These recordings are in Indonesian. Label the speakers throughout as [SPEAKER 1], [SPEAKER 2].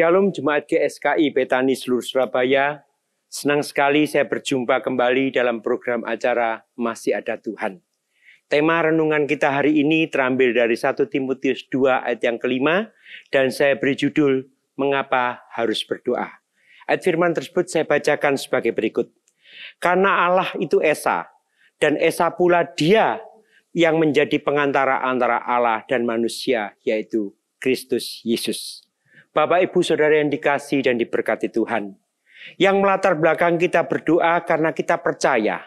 [SPEAKER 1] Shalom Jemaat GSKI Betani seluruh Surabaya. Senang sekali saya berjumpa kembali dalam program acara Masih Ada Tuhan. Tema renungan kita hari ini terambil dari 1 Timotius 2 ayat yang kelima. Dan saya beri judul, Mengapa Harus Berdoa. Ayat firman tersebut saya bacakan sebagai berikut. Karena Allah itu Esa, dan Esa pula Dia yang menjadi pengantara antara Allah dan manusia, yaitu Kristus Yesus. Bapak, Ibu, Saudara yang dikasihi dan diberkati Tuhan. Yang melatar belakang kita berdoa karena kita percaya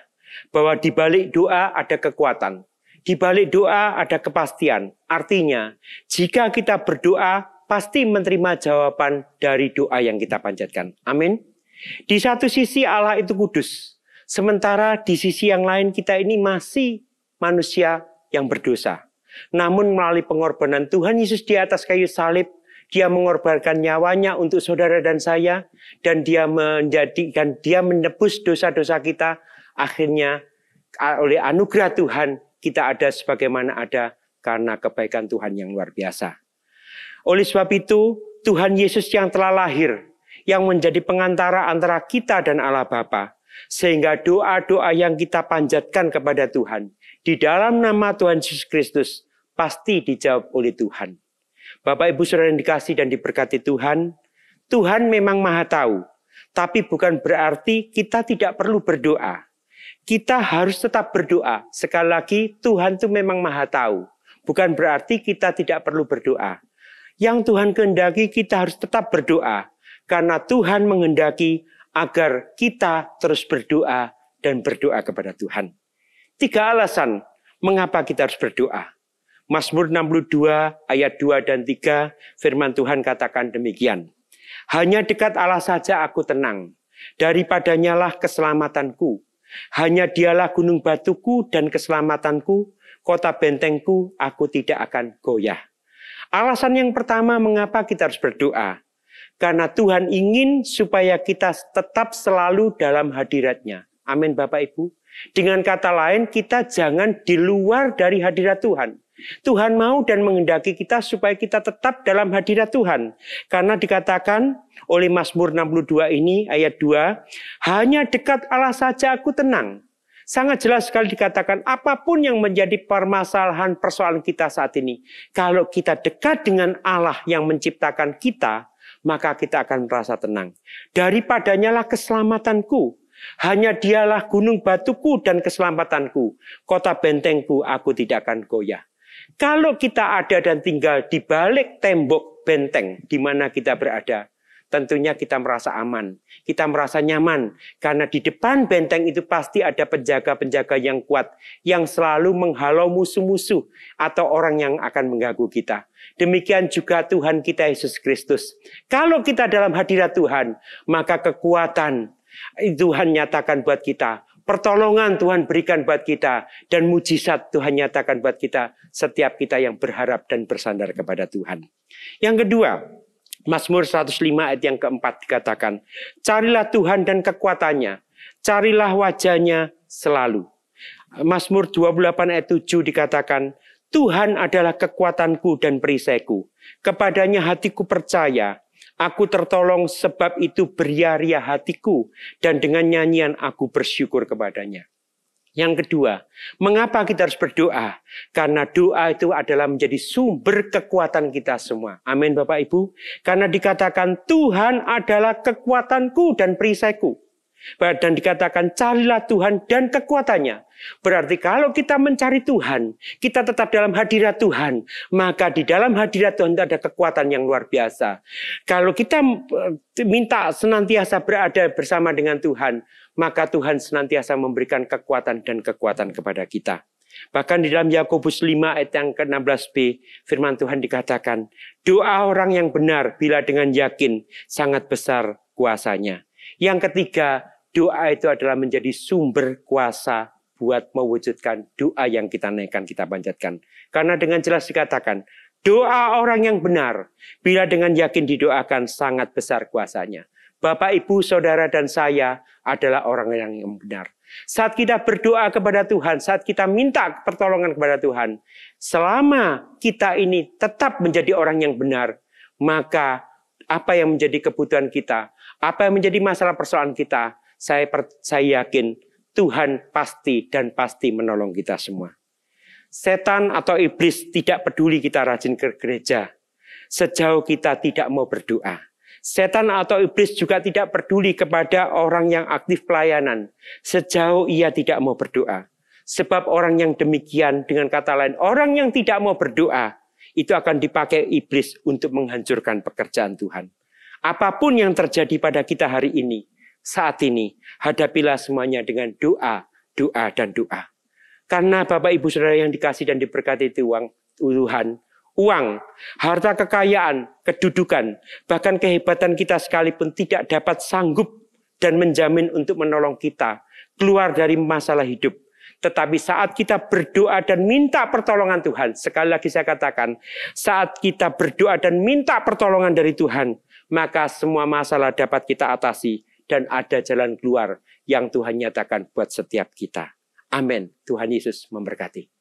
[SPEAKER 1] bahwa di balik doa ada kekuatan. Di balik doa ada kepastian. Artinya, jika kita berdoa, pasti menerima jawaban dari doa yang kita panjatkan. Amin. Di satu sisi Allah itu kudus. Sementara di sisi yang lain kita ini masih manusia yang berdosa. Namun melalui pengorbanan Tuhan Yesus di atas kayu salib, Dia mengorbankan nyawanya untuk saudara dan saya, dan Dia menebus dosa-dosa kita. Akhirnya oleh anugerah Tuhan kita ada sebagaimana ada karena kebaikan Tuhan yang luar biasa. Oleh sebab itu Tuhan Yesus yang telah lahir, yang menjadi pengantara antara kita dan Allah Bapa, sehingga doa-doa yang kita panjatkan kepada Tuhan di dalam nama Tuhan Yesus Kristus pasti dijawab oleh Tuhan. Bapak, Ibu, Saudara yang dikasihi dan diberkati Tuhan, Tuhan memang Maha Tahu, tapi bukan berarti kita tidak perlu berdoa. Kita harus tetap berdoa. Sekali lagi, Tuhan itu memang Maha Tahu, bukan berarti kita tidak perlu berdoa. Yang Tuhan kehendaki kita harus tetap berdoa, karena Tuhan menghendaki agar kita terus berdoa dan berdoa kepada Tuhan. 3 alasan mengapa kita harus berdoa. Mazmur 62 ayat 2 dan 3 firman Tuhan katakan demikian. Hanya dekat Allah saja aku tenang, daripadanya lah keselamatanku. Hanya Dialah gunung batuku dan keselamatanku, kota bentengku, aku tidak akan goyah. Alasan yang pertama mengapa kita harus berdoa. Karena Tuhan ingin supaya kita tetap selalu dalam hadirat-Nya. Amin Bapak Ibu. Dengan kata lain, kita jangan di luar dari hadirat Tuhan. Tuhan mau dan menghendaki kita supaya kita tetap dalam hadirat Tuhan. Karena dikatakan oleh Mazmur 62 ini ayat 2, hanya dekat Allah saja aku tenang. Sangat jelas sekali dikatakan apapun yang menjadi permasalahan persoalan kita saat ini. Kalau kita dekat dengan Allah yang menciptakan kita, maka kita akan merasa tenang. Daripadanya lah keselamatanku. Hanya Dialah gunung batuku dan keselamatanku. Kota bentengku aku tidak akan goyah. Kalau kita ada dan tinggal di balik tembok benteng di mana kita berada, tentunya kita merasa aman, kita merasa nyaman. Karena di depan benteng itu pasti ada penjaga-penjaga yang kuat, yang selalu menghalau musuh-musuh atau orang yang akan mengganggu kita. Demikian juga Tuhan kita Yesus Kristus. Kalau kita dalam hadirat Tuhan, maka kekuatan Tuhan nyatakan buat kita. Pertolongan Tuhan berikan buat kita. Dan mujizat Tuhan nyatakan buat kita. Setiap kita yang berharap dan bersandar kepada Tuhan. Yang kedua, Mazmur 105 ayat yang keempat dikatakan, carilah Tuhan dan kekuatannya. Carilah wajahnya selalu. Mazmur 28 ayat 7 dikatakan, Tuhan adalah kekuatanku dan perisaiku. Kepadanya hatiku percaya. Aku tertolong sebab itu beria-ria hatiku. Dan dengan nyanyian aku bersyukur kepadanya. Yang kedua, mengapa kita harus berdoa? Karena doa itu adalah menjadi sumber kekuatan kita semua. Amin Bapak Ibu. Karena dikatakan Tuhan adalah kekuatanku dan perisaiku. Dan dikatakan carilah Tuhan dan kekuatannya. Berarti kalau kita mencari Tuhan, kita tetap dalam hadirat Tuhan, maka di dalam hadirat Tuhan ada kekuatan yang luar biasa. Kalau kita minta senantiasa berada bersama dengan Tuhan, maka Tuhan senantiasa memberikan kekuatan dan kekuatan kepada kita. Bahkan di dalam Yakobus 5 ayat yang ke-16b, firman Tuhan dikatakan, doa orang yang benar bila dengan yakin sangat besar kuasanya. Yang ketiga, doa itu adalah menjadi sumber kuasa buat mewujudkan doa yang kita naikkan, kita panjatkan. Karena dengan jelas dikatakan, doa orang yang benar, bila dengan yakin didoakan sangat besar kuasanya. Bapak, Ibu, Saudara, dan saya adalah orang yang benar. Saat kita berdoa kepada Tuhan, saat kita minta pertolongan kepada Tuhan, selama kita ini tetap menjadi orang yang benar, maka apa yang menjadi kebutuhan kita, apa yang menjadi masalah persoalan kita, saya yakin Tuhan pasti dan pasti menolong kita semua. Setan atau iblis tidak peduli kita rajin ke gereja, sejauh kita tidak mau berdoa. Setan atau iblis juga tidak peduli kepada orang yang aktif pelayanan, sejauh ia tidak mau berdoa. Sebab orang yang demikian, dengan kata lain, orang yang tidak mau berdoa, itu akan dipakai iblis untuk menghancurkan pekerjaan Tuhan. Apapun yang terjadi pada kita hari ini, saat ini, hadapilah semuanya dengan doa, doa, dan doa. Karena Bapak Ibu Saudara yang dikasih dan diberkati Tuhan, uang, harta kekayaan, kedudukan, bahkan kehebatan kita sekalipun tidak dapat sanggup dan menjamin untuk menolong kita keluar dari masalah hidup. Tetapi saat kita berdoa dan minta pertolongan Tuhan, sekali lagi saya katakan, saat kita berdoa dan minta pertolongan dari Tuhan, maka semua masalah dapat kita atasi dan ada jalan keluar yang Tuhan nyatakan buat setiap kita. Amin. Tuhan Yesus memberkati.